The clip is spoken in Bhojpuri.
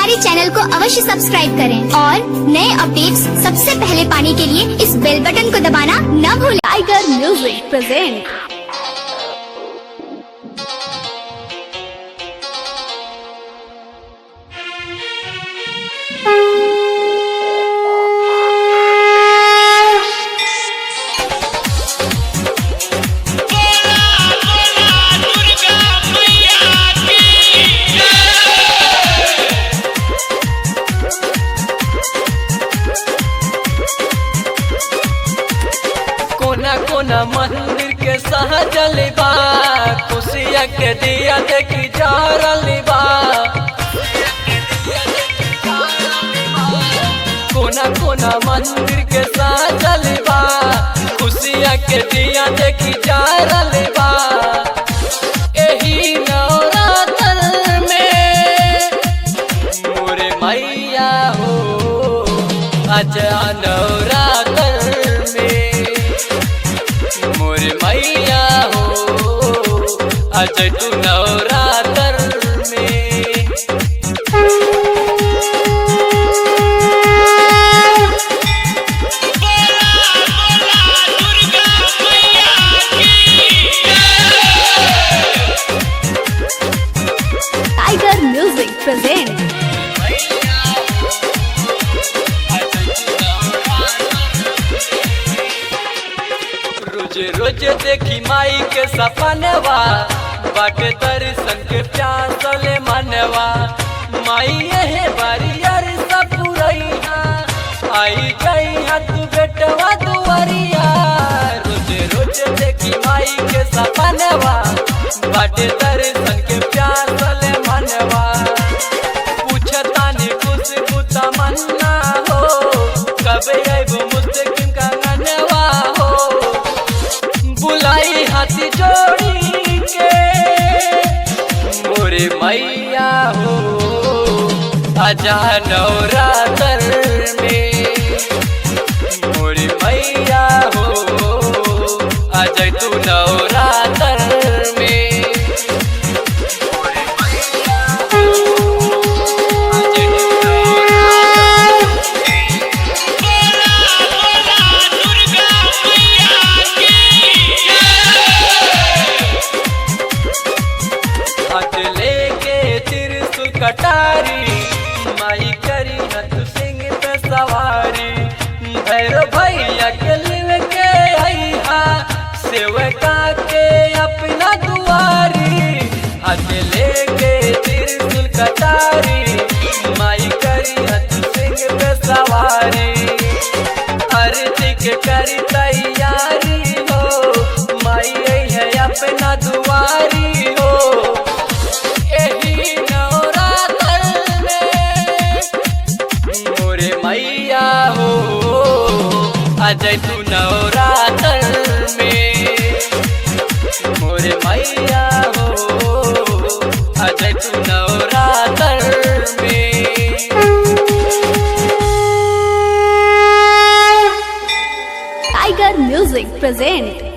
हमारे चैनल को अवश्य सब्सक्राइब करें और नए अपडेट्स सबसे पहले पाने के लिए इस बेल बटन को दबाना न भूलें। Tiger Music present. कोना कोना मंदिर के सहजल बा, खुशिया के दिया देखी जारल बा। कोना कोना मंदिर के सहजल बा, खुशिया के दिया देखी जारल बा। एही नवरात्र में मोरे मैया हो, आजा नवरात्र मोरे मैया हो, आज तू नवरात्र में। Tiger Music present. रोज रोज देखी माई के सपनवा, बाटे दर्शन के प्यासले मनवा। माई है बारियर सब पुरैया, आई गई तू बेटवा दुआरिया। रोज रोज देखी माई के सपनवा, बाटे दर्शन के प्यासले मनवा। पूछतानी कुछ कुता मन्ना हो, कब आइबो मुस्तकिम का गनवा हो। बुलाई हाथी जोड़ी के मोरे मैया हो, आजा नवरात्र में। मोरे मैया हो, आजा तू नवरात्र में। हाथ लेके त्रिशूल कटारी, माई करी हथ सिंह पे सवारी। भैरव भैया के लिव के आईहा, सेवका के अपना दुआरी। हाथ लेके त्रिशूल कटारी, माई करी हथ सिंह पे सवारी। आरती के करी तैयारी हो, माई है अपना दुआरी हो। एही नवरात्र में मोरे मैया हो, आजा तू नवरात्र में। मोरे मैया हो, आजा तू नवरात्र में। Tiger Music present.